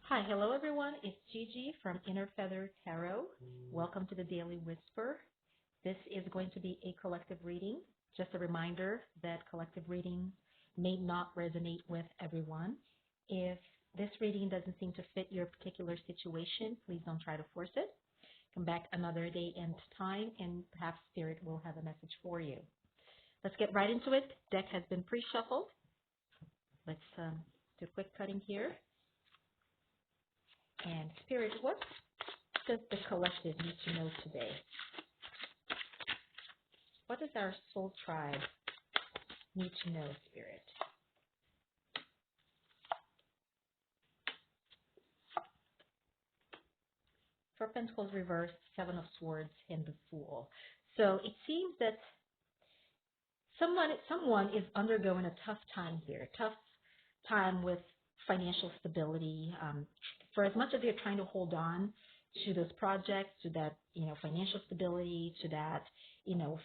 Hi, hello everyone. It's Gigi from Inner Feather Tarot. Welcome to the Daily Whisper. This is going to be a collective reading. Just a reminder that collective readings may not resonate with everyone. If this reading doesn't seem to fit your particular situation, please don't try to force it. Come back another day and time, and perhaps Spirit will have a message for you. Let's get right into it. Deck has been pre-shuffled. Let's do a quick cutting here. And Spirit, what does the collective need to know today? What does our soul tribe need to know, Spirit? Four Pentacles reversed, Seven of Swords, and the Fool. So it seems that someone is undergoing a tough time here, tough time with financial stability. For as much as they're trying to hold on to those projects, to that financial stability, to that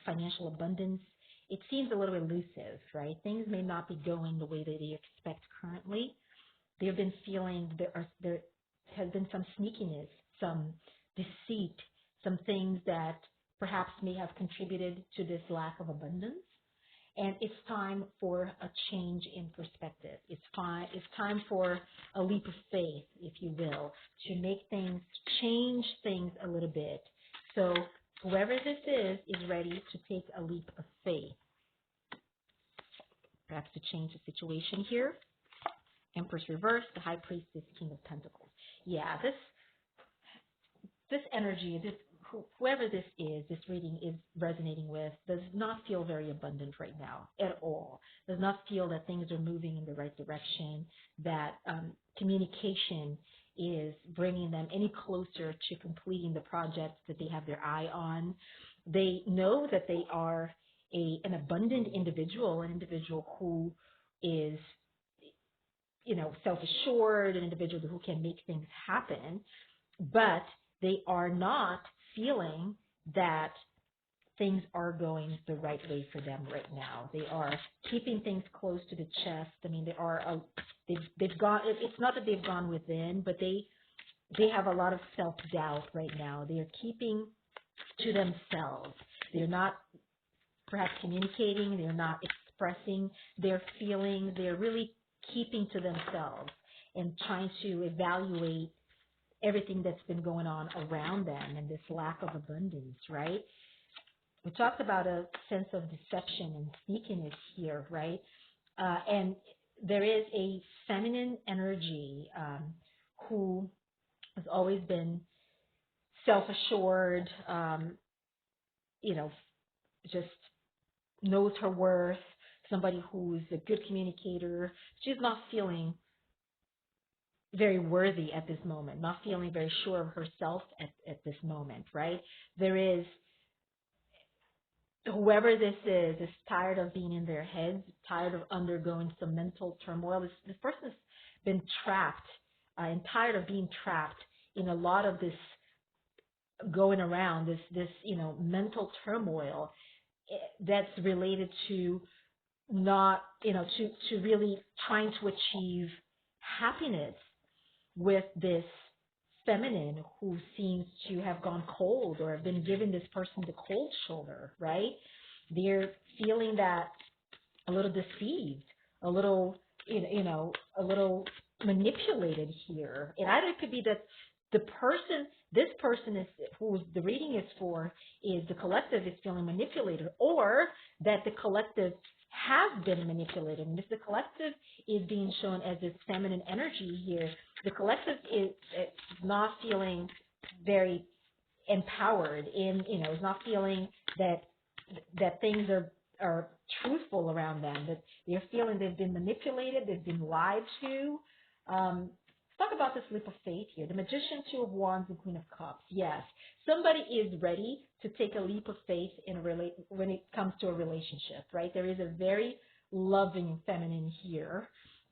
financial abundance, it seems a little elusive, right? Things may not be going the way that they expect currently. They've been feeling there has been some sneakiness, some deceit, some things that perhaps may have contributed to this lack of abundance. And it's time for a change in perspective. It's time for a leap of faith, if you will, to make things, change things a little bit. So whoever this is ready to take a leap of faith. Perhaps to change the situation here. Empress reversed, the High Priestess, King of Pentacles. Yeah, this energy, whoever this reading is resonating with, does not feel very abundant right now at all. Does not feel that things are moving in the right direction, that communication is bringing them any closer to completing the projects that they have their eye on. They know that they are an abundant individual, an individual who is self-assured, an individual who can make things happen, but they are not feeling that things are going the right way for them right now. They are keeping things close to the chest. I mean, they've gone. It's not that they've gone within, but they have a lot of self-doubt right now. They are keeping to themselves. They're not perhaps communicating. They're not expressing their feelings. They're really keeping to themselves and trying to evaluate everything that's been going on around them and this lack of abundance, right? We talked about a sense of deception and sneakiness here, right? And there is a feminine energy who has always been self-assured, just knows her worth, somebody who's a good communicator. She's not feeling very worthy at this moment, not feeling very sure of herself at this moment, right? There is, whoever this is tired of being in their heads, tired of undergoing some mental turmoil. This person has been trapped and tired of being trapped in a lot of this going around, this mental turmoil that's related to not, to really trying to achieve happiness with this feminine who seems to have gone cold or have been giving this person the cold shoulder, right? They're feeling that a little deceived, a little, a little manipulated here. And either it could be that this person is who the reading is for, is the collective is feeling manipulated, or that the collective has been manipulated. And if the collective is being shown as this feminine energy here, the collective is not feeling very empowered is not feeling that things are truthful around them, that they're feeling they've been manipulated, they've been lied to. Let's talk about this leap of faith here. The Magician, Two of Wands, and Queen of Cups. Yes, somebody is ready to take a leap of faith when it comes to a relationship, right? There is a very loving feminine here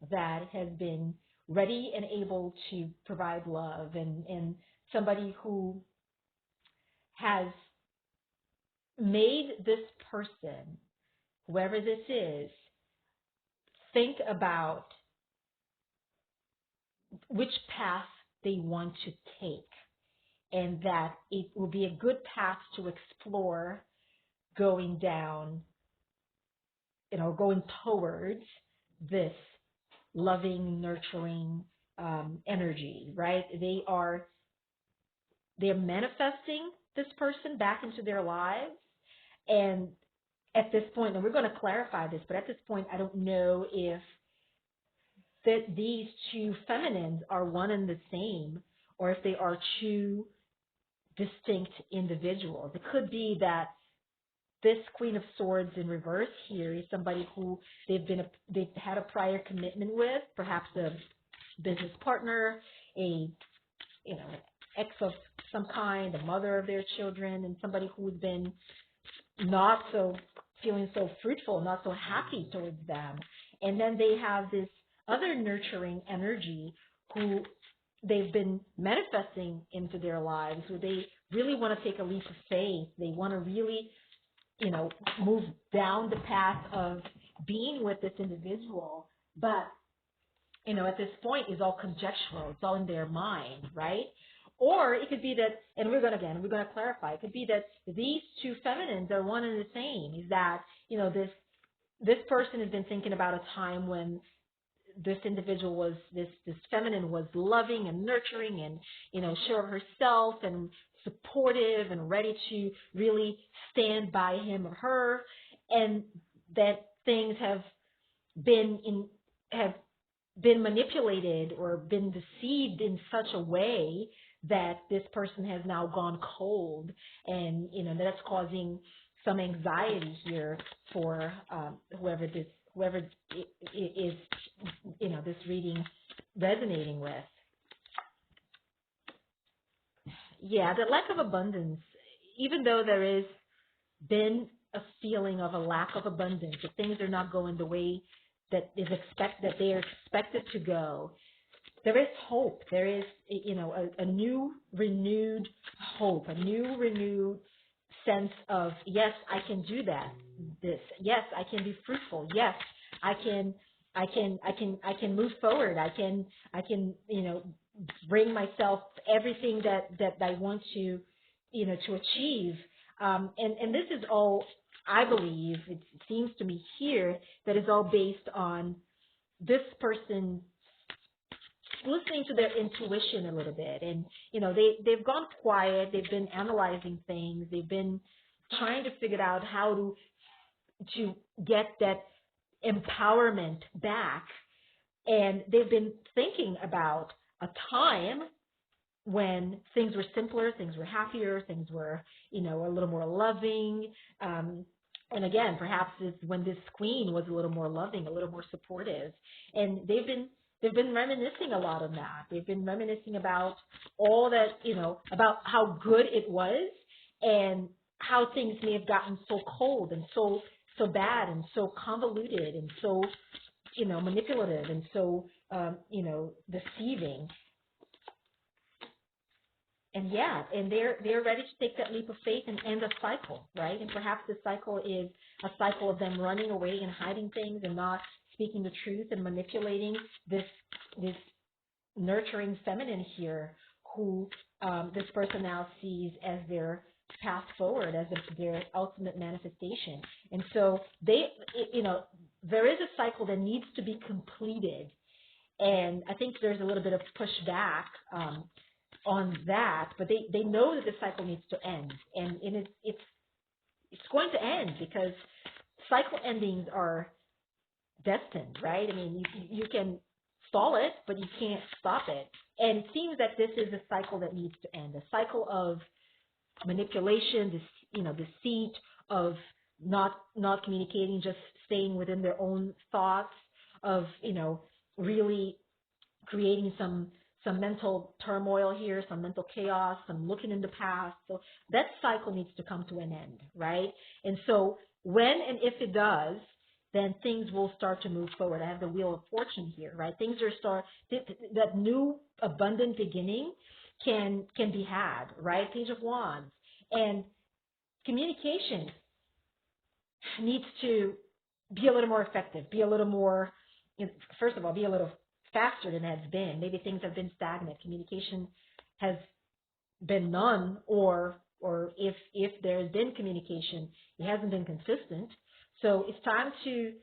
that has been ready and able to provide love, and somebody who has made this person, whoever this is, think about which path they want to take, and that it will be a good path to explore going down, going towards this loving, nurturing energy, right? They're manifesting this person back into their lives. And at this point, and we're going to clarify this, but at this point, I don't know if that these two feminines are one and the same, or if they are two distinct individuals. It could be that this Queen of Swords in reverse here is somebody who they've had a prior commitment with, perhaps a business partner, a ex of some kind, a mother of their children, and somebody who's been not so feeling so fruitful, not so happy towards them. And then they have this other nurturing energy who they've been manifesting into their lives, who they really want to take a leap of faith. They want to really, move down the path of being with this individual. But, at this point, it's all conjectural. It's all in their mind, right? Or it could be that, and we're going to clarify, it could be that these two feminines are one and the same. Is that, this person has been thinking about a time when this individual was, this feminine was loving and nurturing and, sure of herself and supportive and ready to really stand by him or her, and that things have been manipulated or been deceived in such a way that this person has now gone cold, and that's causing some anxiety here for whoever is this reading resonating with. Yeah, the lack of abundance, even though there is been a feeling of a lack of abundance, that things are not going the way that they are expected to go, there is hope. There is, a new renewed hope, a new renewed sense of, yes, I can do that. Yes, I can be fruitful. Yes, I can move forward. I can, bring myself everything that I want to, to achieve. And this is all, I believe, it seems to me here, that is all based on this person listening to their intuition a little bit. And, they've gone quiet. They've been analyzing things. They've been trying to figure out how to get that empowerment back. And they've been thinking about a time when things were simpler, things were happier, things were, a little more loving. And again, perhaps it's when this queen was a little more loving, a little more supportive. And they've been reminiscing a lot of that. They've been reminiscing about all that, about how good it was and how things may have gotten so cold and so bad and so convoluted and so, manipulative and so, deceiving. And yeah, and they're ready to take that leap of faith and end a cycle, right? And perhaps the cycle is a cycle of them running away and hiding things and not speaking the truth and manipulating this nurturing feminine here, who this person now sees as their path forward, as their ultimate manifestation. And so there is a cycle that needs to be completed, and I think there's a little bit of pushback on that, but they know that the cycle needs to end, and it's going to end, because cycle endings are destined, right? I mean, you can stall it, but you can't stop it. And it seems that this is a cycle that needs to end, a cycle of manipulation, deceit, of not communicating, just staying within their own thoughts, of really creating some mental turmoil here, some mental chaos, some looking in the past. So that cycle needs to come to an end, right? And so when and if it does, then things will start to move forward. I have the Wheel of Fortune here, right? That new abundant beginning can be had, right? Page of Wands. And communication needs to be a little more effective, be a little more, first of all, be a little faster than it has been. Maybe things have been stagnant. Communication has been none, or if there's been communication, it hasn't been consistent. So it's time to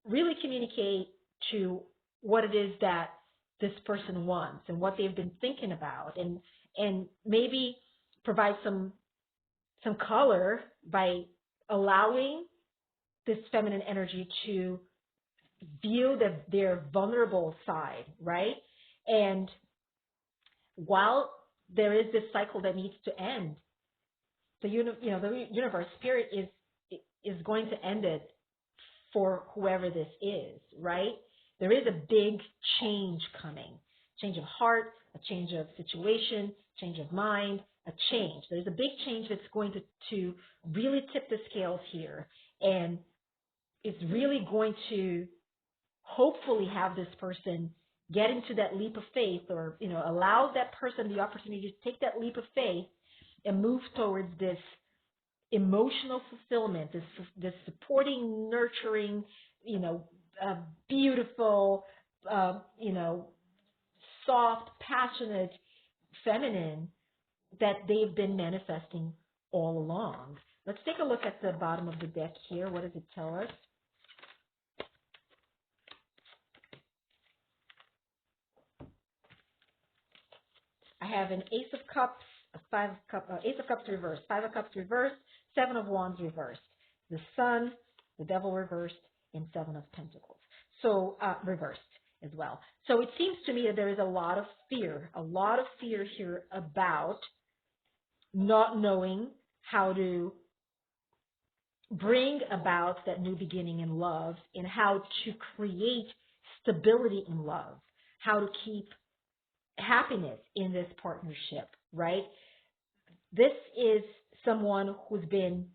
really communicate to what it is that this person wants and what they've been thinking about, and maybe provide some color by allowing this feminine energy to view their vulnerable side, right? And while there is this cycle that needs to end, the the universe, spirit is going to end it for whoever this is, right? There is a big change coming. Change of heart, a change of situation, change of mind, a change. There's a big change that's going to really tip the scales here, and it's really going to hopefully have this person get into that leap of faith, or allow that person the opportunity to take that leap of faith and move towards this emotional fulfillment, this supporting, nurturing, beautiful, soft, passionate, feminine that they've been manifesting all along. Let's take a look at the bottom of the deck here. What does it tell us? I have an Ace of Cups, Ace of Cups reversed, Five of Cups reversed, Seven of Wands reversed, the Sun, the Devil reversed, and Seven of Pentacles. So reversed as well. So it seems to me that there is a lot of fear here about not knowing how to bring about that new beginning in love, and how to create stability in love, how to keep happiness in this partnership, right? This is someone who's been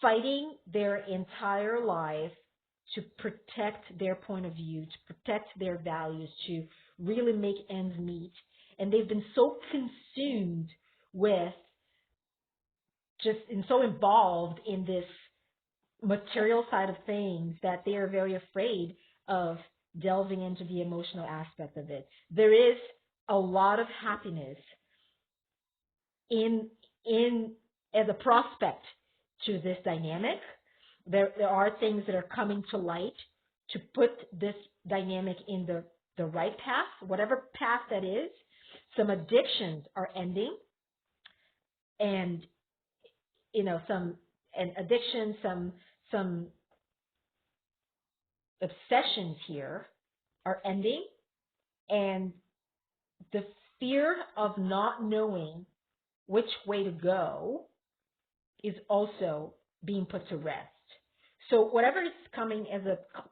fighting their entire life to protect their point of view, to protect their values, to really make ends meet. And they've been so consumed with and so involved in this material side of things that they are very afraid of delving into the emotional aspect of it. There is a lot of happiness in as a prospect to this dynamic. There are things that are coming to light to put this dynamic in the right path, whatever path that is. Some addictions are ending, and some obsessions here are ending, and the fear of not knowing which way to go is also being put to rest. So whatever is coming as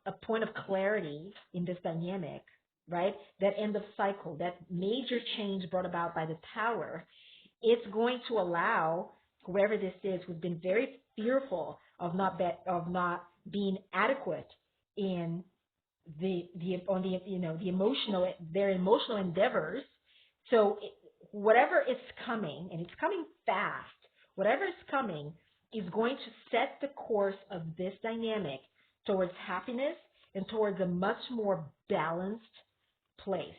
a point of clarity in this dynamic, right, that end of cycle, that major change brought about by the Tower, it's going to allow whoever this is, who's been very fearful of not being adequate in their emotional endeavors. So whatever is coming, and it's coming fast, whatever is coming is going to set the course of this dynamic towards happiness and towards a much more balanced place,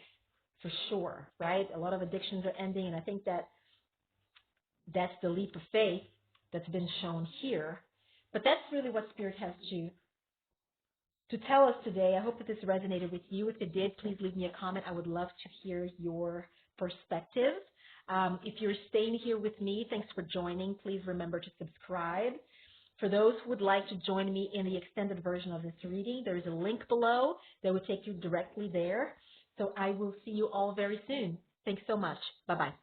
for sure, right? A lot of addictions are ending, and I think that's the leap of faith that's been shown here. But that's really what Spirit has to tell us today. I hope that this resonated with you. If it did, please leave me a comment. I would love to hear your perspective. If you're staying here with me, thanks for joining. Please remember to subscribe. For those who would like to join me in the extended version of this reading, there is a link below that will take you directly there. So I will see you all very soon. Thanks so much. Bye-bye.